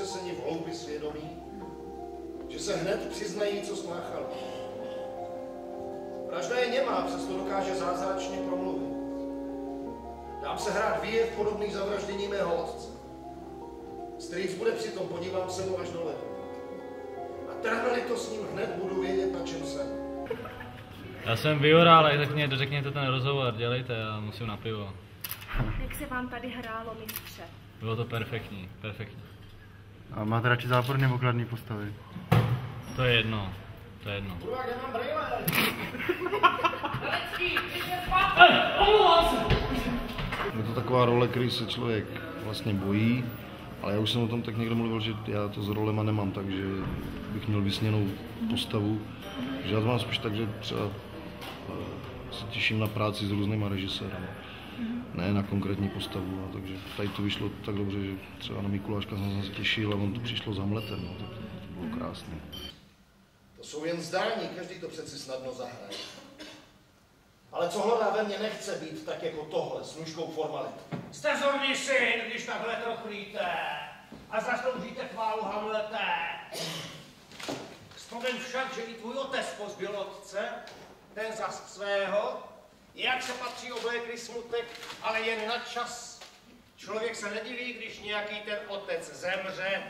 otřeseni v hloubi svědomí, že se hned přiznají, co spáchali. Vražda je němá, přesto dokáže zázračně promluvit. Dám se hrát výjev podobný zavraždění mého otce. Strýc bude přitom, podívám se mu až do ledu. A trhne-li to s ním, hned budu vědět, na čem jsem. Já jsem vyoral, tak mě dořekněte ten rozhovor, dělejte, já musím na pivo. Jak se vám tady hrálo, mistře? Bylo to perfektní, perfektní. A máte radši záporný nebo kladný postavy? To je jedno, to je jedno. Kurva, kde mám brýle? Je to taková role, který se člověk vlastně bojí, ale já už jsem o tom tak někdo mluvil, že já to s rolema nemám, takže bych měl vysněnou postavu. Že já to mám spíš tak, že třeba se těším na práci s různýma režisérami. Ne na konkrétní postavu, no, takže tady to vyšlo tak dobře, že třeba na Mikuláška jsem se těšil a on to přišlo s Hamletem, no, tak to bylo krásné. To jsou jen zdání, každý to přeci snadno zahraje. Ale co hlava ve mně nechce být tak jako tohle, s nůžkou formalit. Jste zorný syn, když takhle trochlíte a zasloužíte chválu Hamlete. Vzpomeň však, že i tvůj otec pozbyl otce, ten zas svého, jak se patří oblékli smutek, ale jen na čas. Člověk se nediví, když nějaký ten otec zemře.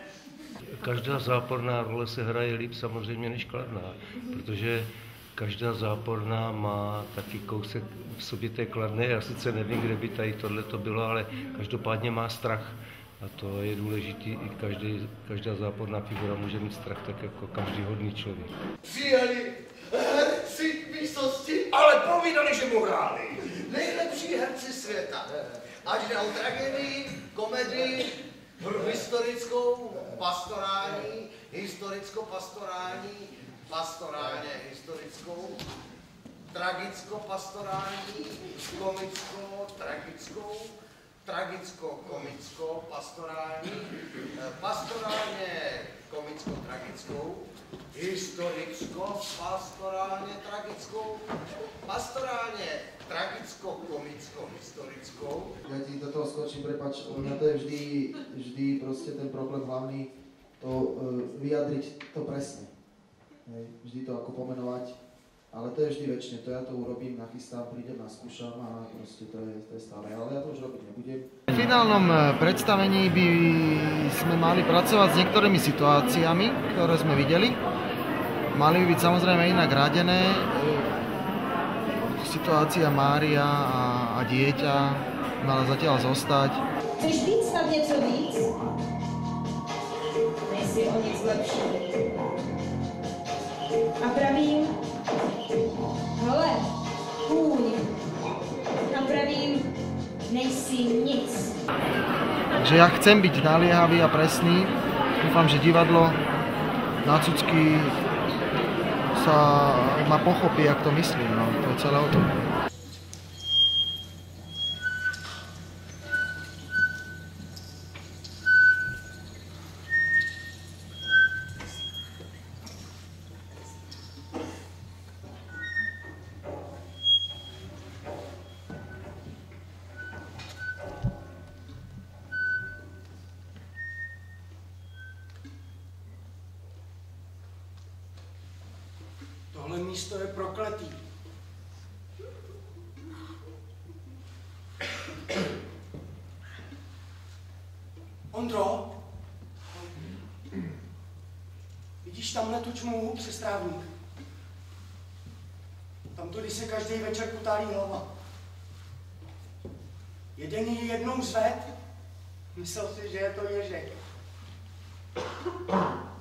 Každá záporná role se hraje líp samozřejmě než kladná, protože každá záporná má taky kousek v sobě té kladné. Já sice nevím, kde by tady tohle to bylo, ale každopádně má strach. A to je důležitý, i každá záporná figura může mít strach, tak jako každý hodný člověk. Přijeli herci k výsosti, ale povídali, že mu hráli. Nejlepší herci světa. Ať jde o tragédii, komedii, historickou, pastorální, historicko-pastorální, pastorálně historickou, tragicko-pastorální, komicko-tragickou, tragicko-komicko-pastorální, pastorálně komicko-tragickou, historicko-pastorálně tragickou, pastorálně tragicko-komicko-historickou. Ja ti do toho skočím, prepáč, u mňa to je vždy proste ten problém hlavný, to vyjadriť to presne. Vždy to ako pomenovať, ale to je vždy väčšine, to ja to urobím, nachystám, prídem, naskúšam a proste to je stále, ale ja to už robiť nebudem. V finálnom predstavení by sme mali pracovať s niektorými situáciami, ktoré sme videli. Mali by byť samozrejme inak radené. Situácia Mária a dieťa mala zatiaľ zostať. Chceš být snad něco víc? Nejsi o nic lepší. A pravím, hele, kůň. A pravím, nejsi nic. Takže ja chcem byť naliehavý a presný. Dúfam, že divadlo na cucky ma pochopí, jak to myslím. No. To je celé o tom. Tohle místo je prokletý. Ondro, vidíš tamhle tu čmouhu přes trávník? Tam tudy se každý večer kutálí hlava. Jeden ji jednou zved, myslel si, že je to ježek.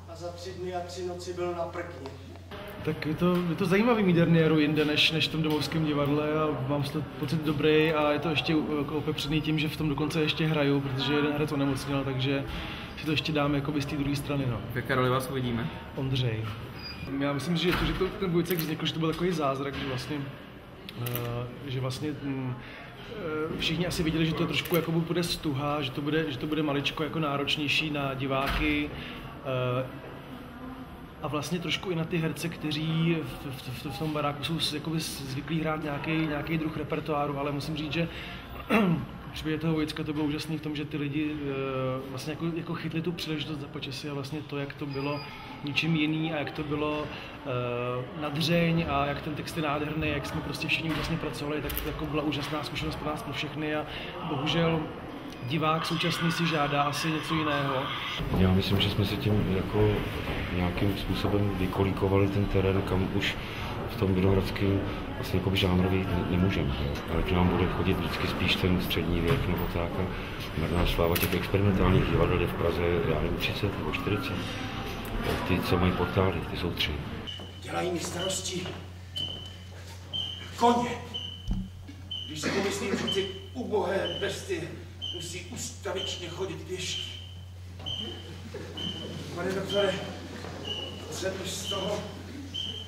A za 3 dny a 3 noci byl na prkni. Tak je to zajímavý mít derniéru jinde než v tom domovském divadle a mám z toho pocit dobrý a je to ještě opepřený tím, že v tom dokonce ještě hraju, protože jeden herec onemocněl, takže si to ještě dáme jakoby z té druhé strany. No. V jaké roli vás uvidíme? Ondřej. Já myslím, že ten Vojcek vznikl, že to byl takový zázrak, že vlastně všichni asi viděli, že to trošku jako bude stuha, že to bude maličko jako náročnější na diváky. A vlastně trošku i na ty herce, kteří v tom baráku jsou jakoby zvyklí hrát nějaký druh repertoáru, ale musím říct, že v případě toho Vojcka to bylo úžasné v tom, že ty lidi vlastně jako chytli tu příležitost za počasí a vlastně to, jak to bylo ničím jiný a jak to bylo na dřeň a jak ten text je nádherný, jak jsme prostě všichni úžasně pracovali, tak to jako byla úžasná zkušenost pro nás, pro všechny a bohužel divák současný si žádá asi něco jiného. Já myslím, že jsme si tím jako nějakým způsobem vykolíkovali ten terén, kam už v tom vinohradském vlastně jako žánrový nemůžeme. Ale k nám bude chodit vždycky spíš ten střední věk nebo tak. A náš sláva těch experimentálních divadel je v Praze, já nevím, 30 nebo 40. Ty, co mají portály, ty jsou 3. Dělají mi starosti koně. Když si pomyslím, že ty ubohé bestie musí ustavičně chodit pěšky. Pane doktore, chcete z toho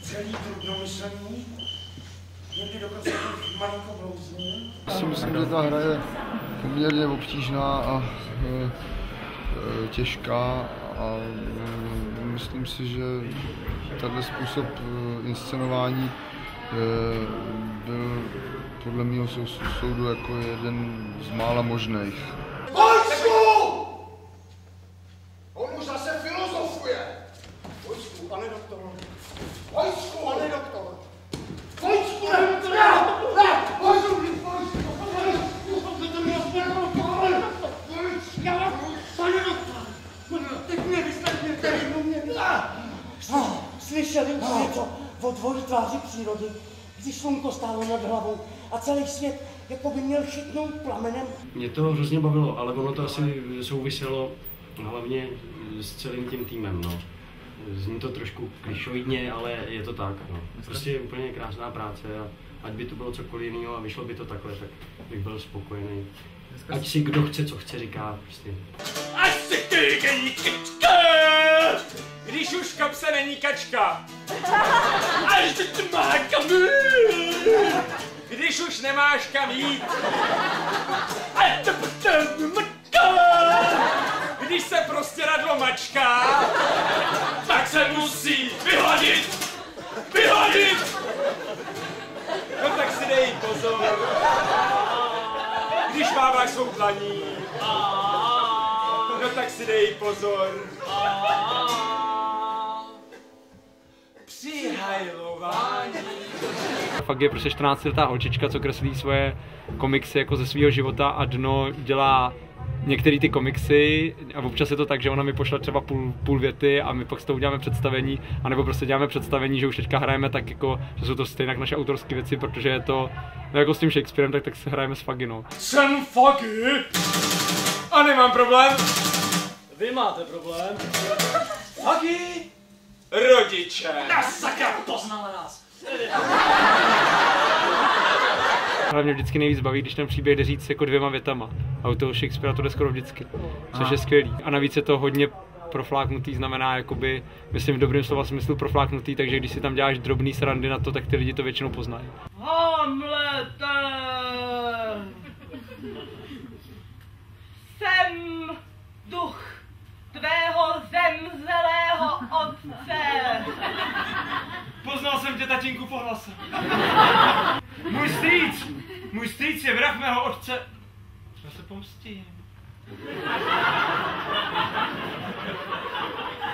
celý trudnomyslný? Někdy dokonce malinko blouzný? Já si myslím, že ta hra je poměrně obtížná a těžká a myslím si, že tenhle způsob inscenování byl podle mého soudu jako jeden z mála možných. Vojsku! On už zase filozofuje! Vojsku, pane doktor! Vojsku, pane doktor! Vojsku, pane doktor! Ne! Vojsku! Teď mě vyslechněte, slyšeli už něco o dvojí tváři přírody, když slunko stálo nad hlavou a celý svět jako by měl chytnout plamenem. Mě to hrozně bavilo, ale ono to asi souviselo hlavně s celým tím týmem, no. Zní to trošku klišoidně, ale je to tak, no. Prostě je úplně krásná práce a ať by to bylo cokoliv jiného a vyšlo by to takhle, tak bych byl spokojený. Ať si kdo chce, co chce, říká prostě. Ať si ty není kačka! Když už v kapse není kačka. Až by ty má kam jít! Když už nemáš kam jít. Ať to potom mačka! Když se prostě radlo mačká, tak se musí vyhodit! Vyhodit! No tak si dej pozor. Když máváš svou dlaní, no tak si dej pozor. Při hajlování. Fakt je prostě 14letá holčička, co kreslí svoje komiksy jako ze svého života a Dno dělá některé ty komiksy a občas je to tak, že ona mi pošle třeba půl věty a my pak s toho uděláme představení, anebo prostě děláme představení, že už teďka hrajeme tak jako, že jsou to stejně naše autorské věci, protože je to no jako s tím Shakespearem, tak se hrajeme s Faggy, no. Jsem Faggy a nemám problém. Vy máte problém. Faggy, rodiče. Na sakra, poznala nás. Ale mě vždycky nejvíc baví, když ten příběh jde říct jako 2 větama. A u toho Shakespearea to jde skoro vždycky, což je skvělý. A navíc je to hodně profláknutý, znamená jakoby, myslím v dobrém slova smyslu profláknutý, takže když si tam děláš drobný srandy na to, tak ty lidi to většinou poznají. Hamlete! Jsem duch tvého zemřelého otce. Poznal jsem tě, tatínku, po hlase. Můj strýc je vrah mého otce. Já se pomstím.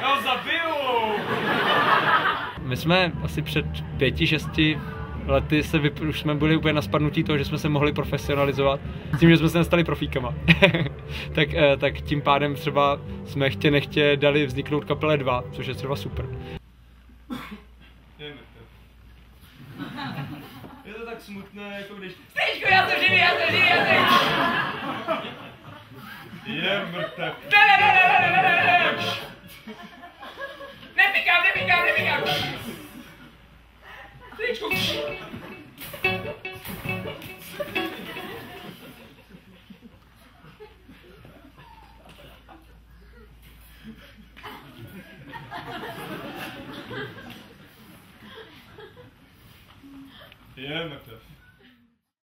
Já ho zabiju. My jsme asi před 5-6 lety už jsme byli úplně na spadnutí toho, že jsme se mohli profesionalizovat. Tím, že jsme se nestali profíkama. tak tím pádem třeba jsme chtě nechtě dali vzniknout Kapele 2, což je třeba super. Je to tak smutné, jako když... Stejčku, já jsem živý, já jsem živý, já jsem živý. Je mrtev. Ne. Nepíkám. Stejčku. Je mrtev.